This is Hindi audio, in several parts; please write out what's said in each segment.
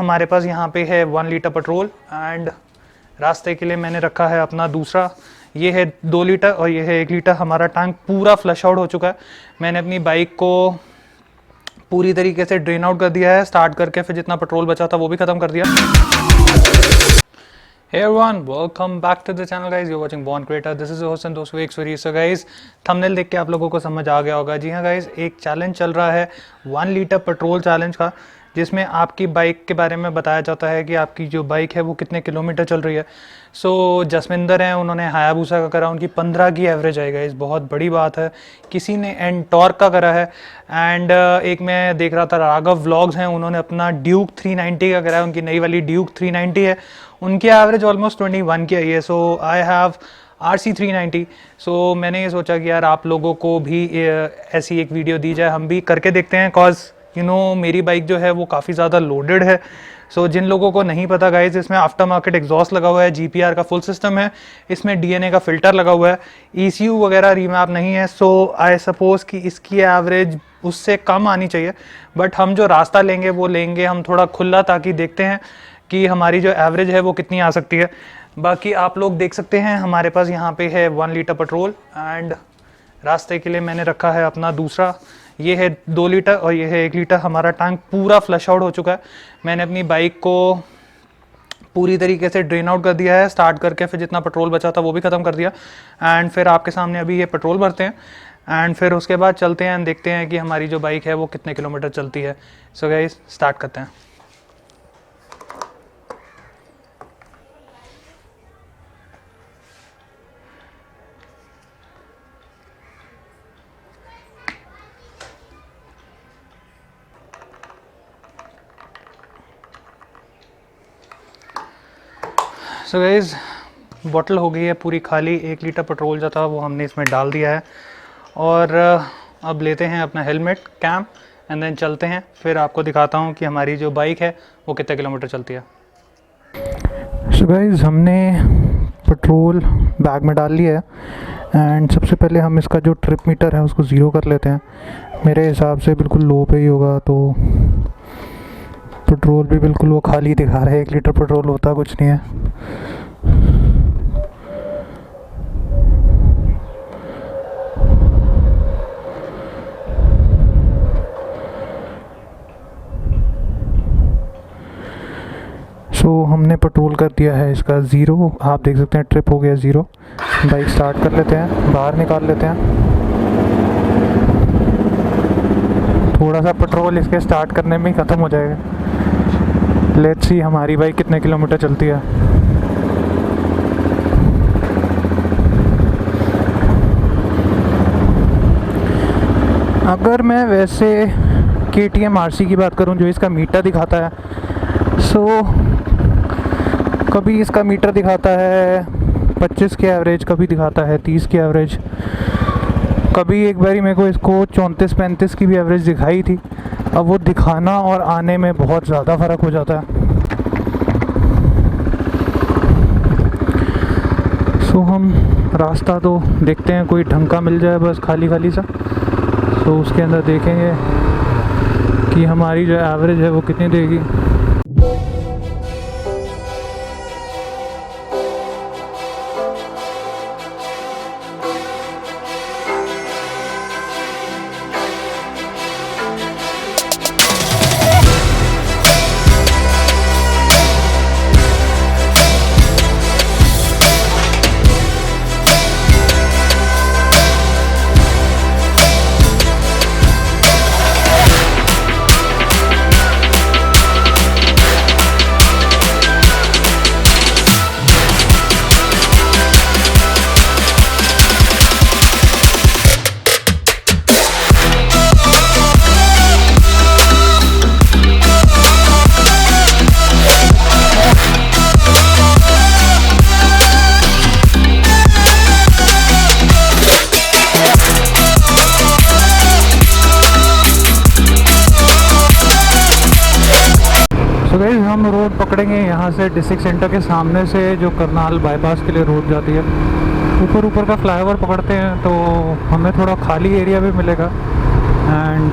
हमारे पास यहाँ पे है 1 लीटर पेट्रोल एंड रास्ते के लिए मैंने रखा है अपना दूसरा, ये है 2 लीटर और ये है 1 लीटर। हमारा टैंक पूरा फ्लश आउट हो चुका है। मैंने अपनी बाइक को पूरी तरीके से ड्रेन आउट कर दिया है, स्टार्ट करके फिर जितना पेट्रोल बचा था वो भी ख़त्म कर दिया। Hey everyone, welcome back to the channel guys. You're watching Born Creator. This is your host and दोस्तों एक सूरी। So guys, थंबनेल देख के आप लोगों को समझ आ गया होगा। जी हाँ guys, एक चैलेंज चल रहा है 1 लीटर पेट्रोल चैलेंज का, जिसमें आपकी बाइक के बारे में बताया जाता है कि आपकी जो बाइक है वो कितने किलोमीटर चल रही है। सो जसविंदर हैं, उन्होंने हायाबुसा का करा, उनकी 15 की एवरेज है गाइस, बहुत बड़ी बात है। किसी ने एंटॉर्क का करा है एंड एक मैं देख रहा था राघव व्लॉग्स हैं, उन्होंने अपना ड्यूक 390 का करा है, उनकी नई वाली ड्यूक 390 है, उनकी एवरेज ऑलमोस्ट 21 की आई है। सो आई हैव RC 390। सो मैंने ये सोचा कि यार आप लोगों को भी ऐसी एक वीडियो दी जाए, हम भी करके देखते हैं। कॉज मेरी बाइक जो है वो काफ़ी ज़्यादा लोडेड है। सो जिन लोगों को नहीं पता गाइज, इसमें आफ्टर मार्केट एग्जॉस्ट लगा हुआ है, GPR का फुल सिस्टम है, इसमें DNA का फ़िल्टर लगा हुआ है, ECU वगैरह रीमैप नहीं है। सो आई सपोज़ कि इसकी एवरेज उससे कम आनी चाहिए, बट हम जो रास्ता लेंगे वो लेंगे हम थोड़ा खुला, ताकि देखते हैं कि हमारी जो एवरेज है वो कितनी आ सकती है। बाकी आप लोग देख सकते हैं हमारे पास यहाँ पे है 1 लीटर पेट्रोल एंड रास्ते के लिए मैंने रखा है अपना दूसरा, ये है 2 लीटर और ये है 1 लीटर। हमारा टैंक पूरा फ्लश आउट हो चुका है। मैंने अपनी बाइक को पूरी तरीके से ड्रेन आउट कर दिया है, स्टार्ट करके फिर जितना पेट्रोल बचा था वो भी ख़त्म कर दिया। एंड फिर आपके सामने अभी ये पेट्रोल भरते हैं एंड फिर उसके बाद चलते हैं, देखते हैं कि हमारी जो बाइक है वो कितने किलोमीटर चलती है। सो गाइस, स्टार्ट करते हैं। सो गाइस, बॉटल हो गई है पूरी खाली। 1 लीटर पेट्रोल जो था वो हमने इसमें डाल दिया है और अब लेते हैं अपना हेलमेट, कैम एंड देन चलते हैं। फिर आपको दिखाता हूँ कि हमारी जो बाइक है वो कितने किलोमीटर चलती है। सो गाइस, हमने पेट्रोल बैग में डाल लिया है एंड सबसे पहले हम इसका जो ट्रिप मीटर है उसको ज़ीरो कर लेते हैं। मेरे हिसाब से बिल्कुल लो पे ही होगा, तो पेट्रोल भी बिल्कुल वो खाली दिखा रहा है। 1 लीटर पेट्रोल होता कुछ नहीं है। सो हमने पेट्रोल कर दिया है इसका ज़ीरो, आप देख सकते हैं ट्रिप हो गया ज़ीरो। बाइक स्टार्ट कर लेते हैं, बाहर निकाल लेते हैं। थोड़ा सा पेट्रोल इसके स्टार्ट करने में ही ख़त्म हो जाएगा। लेट्स सी हमारी बाइक कितने किलोमीटर चलती है। अगर मैं वैसे KTM RC की बात करूं, जो इसका मीटर दिखाता है, सो कभी इसका मीटर दिखाता है 25 की एवरेज, कभी दिखाता है 30 की एवरेज, कभी एक बारी मेरे को इसको 34-35 की भी एवरेज दिखाई थी। अब वो दिखाना और आने में बहुत ज़्यादा फ़र्क हो जाता है। सो हम रास्ता तो देखते हैं, कोई ढंग का मिल जाए बस खाली खाली सा, तो उसके अंदर देखेंगे कि हमारी जो एवरेज है वो कितनी देगी। तो गाइस, हम रोड पकड़ेंगे यहाँ से डिस्ट्रिक्ट सेंटर के सामने से, जो करनाल बाईपास के लिए रोड जाती है। ऊपर का फ्लाईओवर पकड़ते हैं तो हमें थोड़ा खाली एरिया भी मिलेगा एंड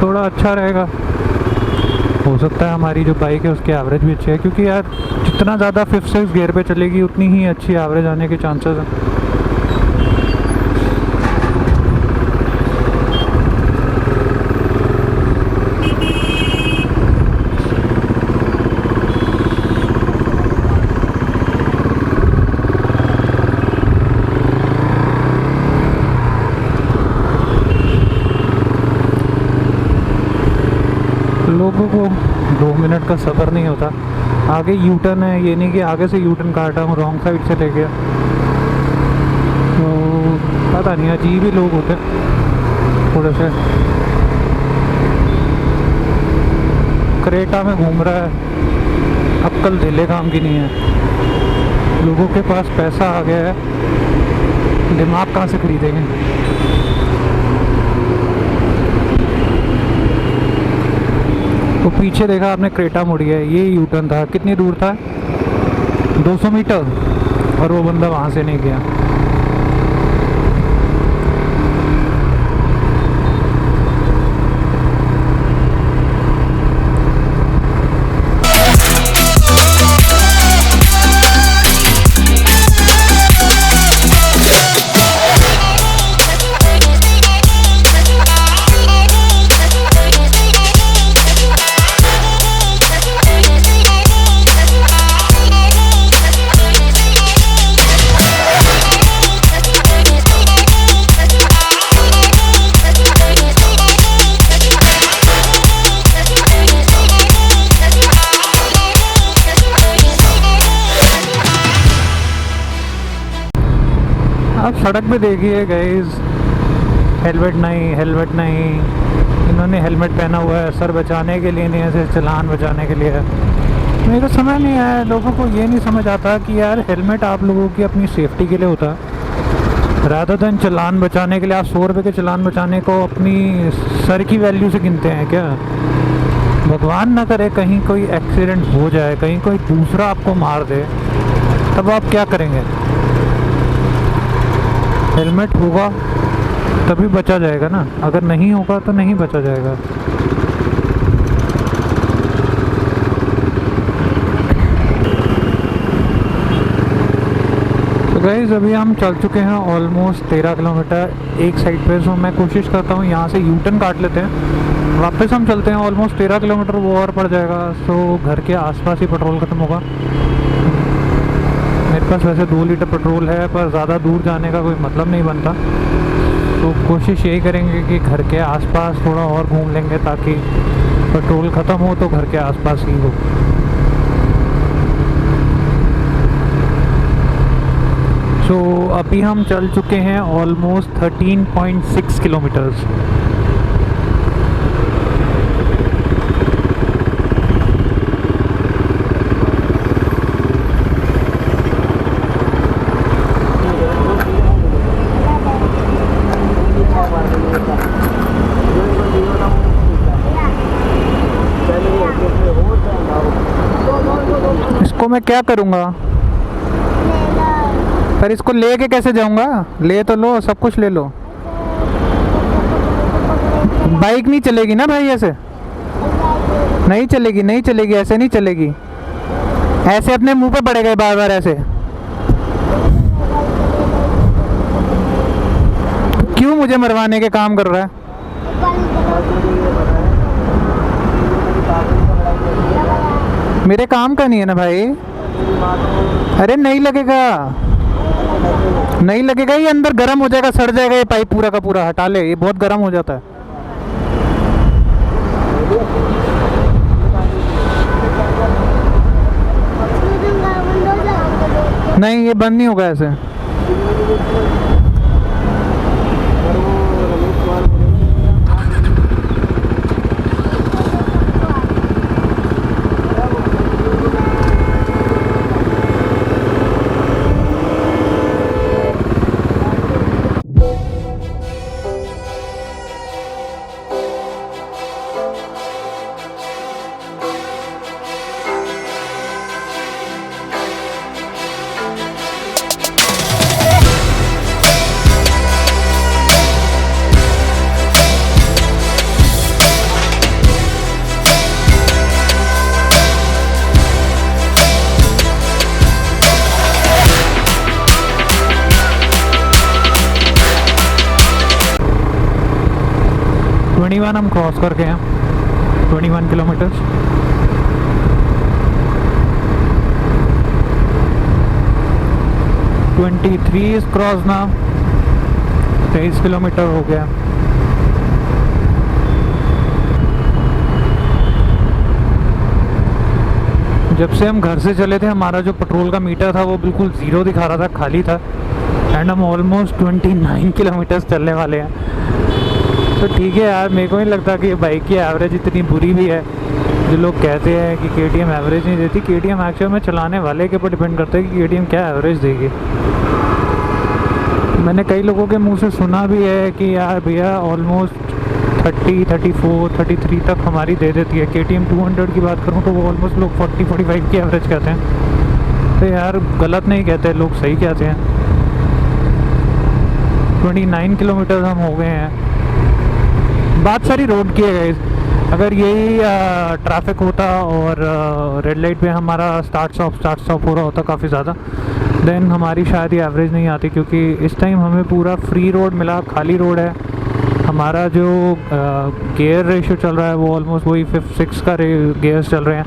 थोड़ा अच्छा रहेगा। हो सकता है हमारी जो बाइक है उसकी एवरेज भी अच्छी है, क्योंकि यार जितना ज़्यादा 5-6 गियर पे चलेगी उतनी ही अच्छी एवरेज आने के चांसेस हैं। लोगों को 2 मिनट का सफ़र नहीं होता। आगे यू टर्न है, ये नहीं कि आगे से यू टर्न काटा हूँ, रॉन्ग साइड से ले गया। तो पता नहीं, अजीब ही लोग होते थोड़े से। क्रेटा में घूम रहा है, अक्ल ढीले काम की नहीं है। लोगों के पास पैसा आ गया है, दिमाग कहाँ से खरीदेंगे। तो पीछे देखा आपने, क्रेटा मुड़ी है, ये यू टर्न था। कितनी दूर था? 200 मीटर, और वो बंदा वहाँ से नहीं गया। आप सड़क पे देखिए गाइस, हेलमेट नहीं। इन्होंने हेलमेट पहना हुआ है सर बचाने के लिए, नहीं ऐसे चालान बचाने के लिए है। मेरे को समझ नहीं आया, लोगों को ये नहीं समझ आता कि यार हेलमेट आप लोगों की अपनी सेफ्टी के लिए होता है, रादर देन चालान बचाने के लिए। आप 100 रुपये के चालान बचाने को अपनी सर की वैल्यू से गिनते हैं क्या? भगवान ना करे कहीं कोई एक्सीडेंट हो जाए, कहीं कोई दूसरा आपको मार दे, तब आप क्या करेंगे? हेलमेट होगा तभी बचा जाएगा ना, अगर नहीं होगा तो नहीं बचा जाएगा। तो गाइस अभी हम चल चुके हैं ऑलमोस्ट 13 किलोमीटर एक साइड पे। सो मैं कोशिश करता हूँ यहाँ से यू टर्न काट लेते हैं, वापस हम चलते हैं। ऑलमोस्ट 13 किलोमीटर वो और पड़ जाएगा। सो घर के आसपास ही पेट्रोल ख़त्म होगा। मेरे पास वैसे 2 लीटर पेट्रोल है, पर ज़्यादा दूर जाने का कोई मतलब नहीं बनता। तो कोशिश यही करेंगे कि घर के आसपास थोड़ा और घूम लेंगे, ताकि पेट्रोल ख़त्म हो तो घर के आसपास ही हो। सो अभी हम चल चुके हैं ऑलमोस्ट 13.6 किलोमीटर्स। इसको मैं क्या करूँगा? पर इसको लेके कैसे जाऊँगा? ले तो लो, सब कुछ ले लो। बाइक नहीं चलेगी ना भाई, ऐसे नहीं चलेगी, नहीं चलेगी, ऐसे नहीं चलेगी। ऐसे अपने मुंह पे पड़ेगा बार बार ऐसे। क्यों मुझे मरवाने के काम कर रहा है? मेरे काम का नहीं है ना भाई। अरे नहीं लगेगा, नहीं लगेगा, ये अंदर गर्म हो जाएगा, सड़ जाएगा ये पाइप पूरा का पूरा। हटा ले, ये बहुत गर्म हो जाता है। नहीं, ये बंद नहीं होगा ऐसे। 21 हम क्रॉस करके हैं, 21 किलोमीटर्स। इज क्रॉस ना, 23 किलोमीटर हो गया। जब से हम घर से चले थे हमारा जो पेट्रोल का मीटर था वो बिल्कुल ज़ीरो दिखा रहा था, खाली था। एंड हम ऑलमोस्ट 29 किलोमीटर्स चलने वाले हैं। तो ठीक है यार, मेरे को नहीं लगता कि बाइक की एवरेज इतनी बुरी भी है। जो लोग कहते हैं कि KTM एवरेज नहीं देती, KTM एक्चुअल में चलाने वाले के ऊपर डिपेंड करता है कि KTM क्या एवरेज देगी। मैंने कई लोगों के मुंह से सुना भी है कि यार भैया ऑलमोस्ट 30, 34, 33 तक हमारी दे देती है। KTM 200 की बात करूँ तो वो ऑलमोस्ट लोग 40, 45 की एवरेज कहते हैं। तो यार गलत नहीं कहते लोग, सही कहते हैं। 29 किलोमीटर हम हो गए हैं। बात सारी रोड की है गाइस। अगर यही ट्रैफिक होता और रेड लाइट पे हमारा स्टार्ट स्टॉप हो रहा होता काफ़ी ज़्यादा, देन हमारी शायद ये एवरेज नहीं आती। क्योंकि इस टाइम हमें पूरा फ्री रोड मिला, खाली रोड है। हमारा जो गियर रेशियो चल रहा है वो ऑलमोस्ट वही 5, 6 का गियर्स चल रहे हैं।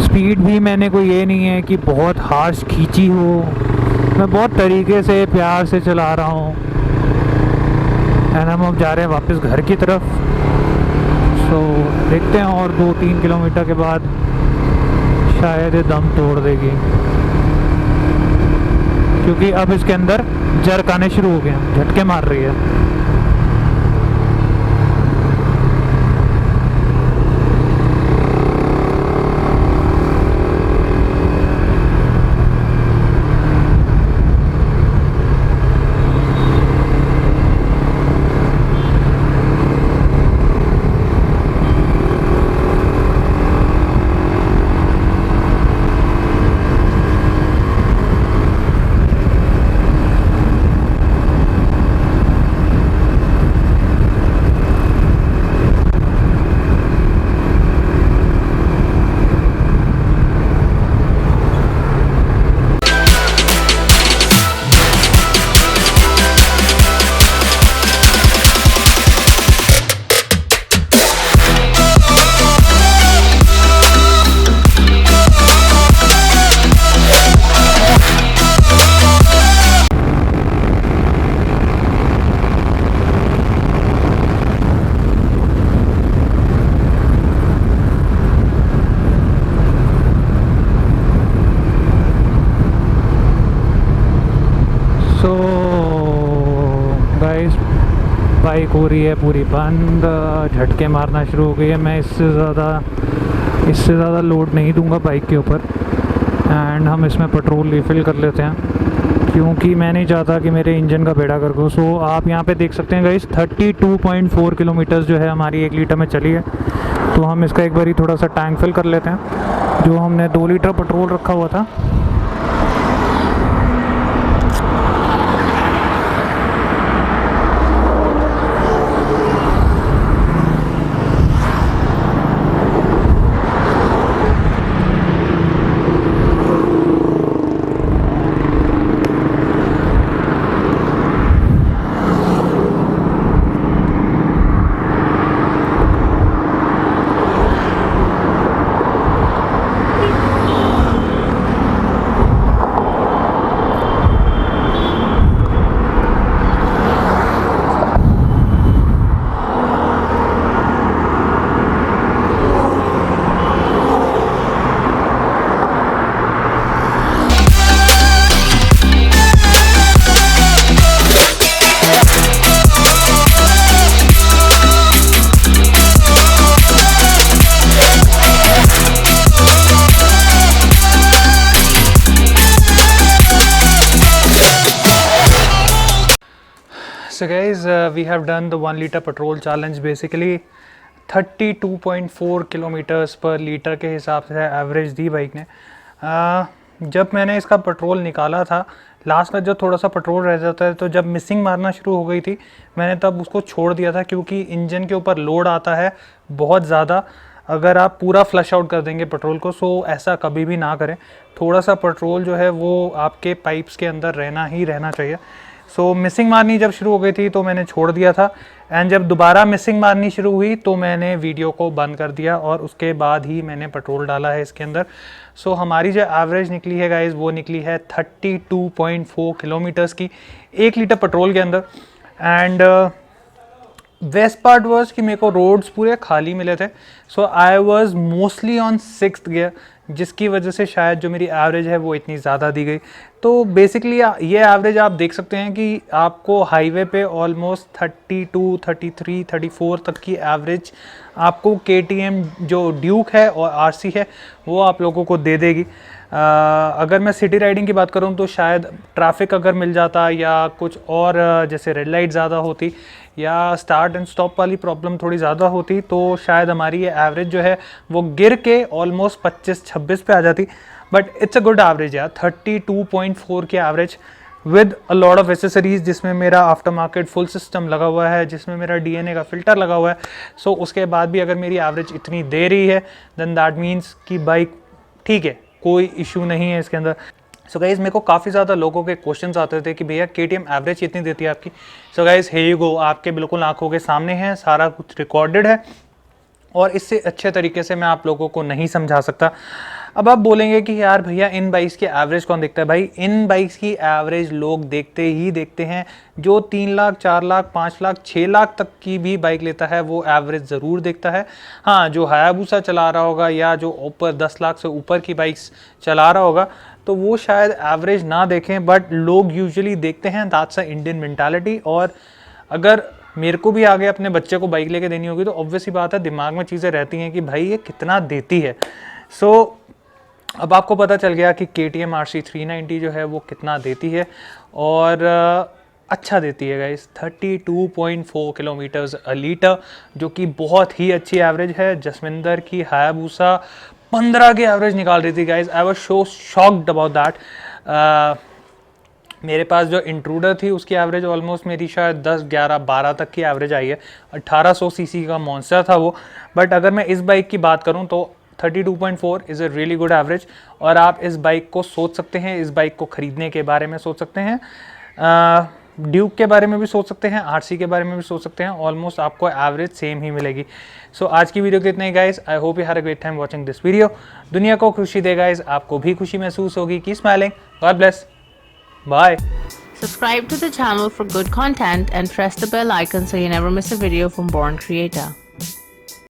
स्पीड भी मैंने कोई ये नहीं है कि बहुत हार्श खींची हो, मैं बहुत तरीके से प्यार से चला रहा हूँ। एंड हम अब जा रहे हैं वापस घर की तरफ। सो देखते हैं और 2-3 किलोमीटर के बाद शायद ये दम तोड़ देगी, क्योंकि अब इसके अंदर जर्क आने शुरू हो गए हैं, झटके मार रही है। बाइक हो रही है पूरी बंद, झटके मारना शुरू हो गई है। मैं इससे ज़्यादा लोड नहीं दूंगा बाइक के ऊपर। एंड हम इसमें पेट्रोल रिफ़िल कर लेते हैं, क्योंकि मैं नहीं चाहता कि मेरे इंजन का बेड़ा गर्क हो। सो आप यहाँ पे देख सकते हैं गाइस, 32.4 किलोमीटर्स जो है हमारी 1 लीटर में चली है। तो हम इसका एक बारी थोड़ा सा टैंक फिल कर लेते हैं। जो हमने 2 लीटर पेट्रोल रखा हुआ था, So guys, we have done the 1 liter petrol challenge. Basically 32.4 kilometres पर लीटर के हिसाब से एवरेज दी बाइक ने। जब मैंने इसका पेट्रोल निकाला था, लास्ट में जब थोड़ा सा पेट्रोल रह जाता है, तो जब मिसिंग मारना शुरू हो गई थी, मैंने तब उसको छोड़ दिया था, क्योंकि इंजन के ऊपर लोड आता है बहुत ज़्यादा अगर आप पूरा फ्लश आउट कर देंगे पेट्रोल को। सो ऐसा कभी भी ना करें। थोड़ा सा पेट्रोल जो है वो आपके पाइप्स के अंदर रहना ही रहना चाहिए। सो मिसिंग मारनी जब शुरू हो गई थी तो मैंने छोड़ दिया था, एंड जब दोबारा मिसिंग मारनी शुरू हुई तो मैंने वीडियो को बंद कर दिया और उसके बाद ही मैंने पेट्रोल डाला है इसके अंदर। सो हमारी जो एवरेज निकली है गाइज वो निकली है 32.4 किलोमीटर्स की 1 लीटर पेट्रोल के अंदर। एंड बेस्ट पार्ट वॉज कि मेरे को रोड्स पूरे खाली मिले थे, so I was mostly on 6th gear, जिसकी वजह से शायद जो मेरी एवरेज है वो इतनी ज़्यादा दी गई। तो बेसिकली ये एवरेज आप देख सकते हैं कि आपको हाईवे पे ऑलमोस्ट 32, 33, 34 तक की एवरेज आपको KTM जो ड्यूक है और RC है वो आप लोगों को दे देगी। अगर मैं सिटी राइडिंग की बात करूं तो शायद ट्रैफिक अगर मिल जाता या कुछ और जैसे रेड लाइट ज़्यादा होती या स्टार्ट एंड स्टॉप वाली प्रॉब्लम थोड़ी ज़्यादा होती तो शायद हमारी ये एवरेज जो है वो गिर के ऑलमोस्ट 25-26 पे आ जाती। But it's a good average यार, 32.4 की average with a lot of accessories, जिसमें मेरा आफ्टर मार्केट फुल सिस्टम लगा हुआ है, जिसमें मेरा DNA का फ़िल्टर लगा हुआ है। सो उसके बाद भी अगर मेरी एवरेज इतनी दे रही है देन दैट मीन्स कि बाइक ठीक है, कोई इशू नहीं है इसके अंदर। सो गाइज़ मेरे को काफ़ी ज़्यादा लोगों के क्वेश्चंस आते थे कि भैया KTM एवरेज कितनी देती है आपकी। So guys here you go, आपके बिल्कुल आंखों के सामने है, सारा कुछ रिकॉर्डेड है और इससे अच्छे तरीके से मैं आप लोगों को नहीं समझा सकता। अब आप बोलेंगे कि यार भैया इन बाइक्स की एवरेज कौन देखता है। भाई इन बाइक्स की एवरेज लोग देखते ही देखते हैं, जो 3 लाख 4 लाख 5 लाख 6 लाख तक की भी बाइक लेता है वो एवरेज ज़रूर देखता है। हाँ, जो हायाबुसा चला रहा होगा या जो ऊपर 10 लाख से ऊपर की बाइक्स चला रहा होगा तो वो शायद एवरेज ना देखें, बट लोग यूजुअली देखते हैं। That's a Indian mentality. और अगर मेरे को भी आगे अपने बच्चे को बाइक लेके देनी होगी तो ऑब्वियस ही बात है दिमाग में चीज़ें रहती हैं कि भाई ये कितना देती है। सो अब आपको पता चल गया कि KTM RC 390 जो है वो कितना देती है और अच्छा देती है गाइस, 32.4 किलोमीटर्स अ लीटर, जो कि बहुत ही अच्छी एवरेज है। जसविंदर की हायाबुसा 15 की एवरेज निकाल रही थी guys, I was so shocked about that. मेरे पास जो इंट्रूडर थी उसकी एवरेज ऑलमोस्ट मेरी शायद 10, 11, 12 तक की एवरेज आई है। 1800 सीसी का मॉन्स्टर था वो। बट अगर मैं इस बाइक की बात करूं तो 32.4 is a really good average. और आप इस बाइक को सोच सकते हैं, इस बाइक को ख़रीदने के बारे में सोच सकते हैं, ड्यूक के बारे में भी सोच सकते हैं, RC के बारे में भी सोच सकते हैं। ऑलमोस्ट आपको एवरेज सेम ही मिलेगी। सो आज की वीडियो के इतना ही guys. I hope you had a great time watching this video. दुनिया को खुशी दे गाइज, आपको भी खुशी महसूस होगी। की smiling, god bless, bye. Subscribe to the channel for good content and press the bell icon so you never miss a video from Born Creator.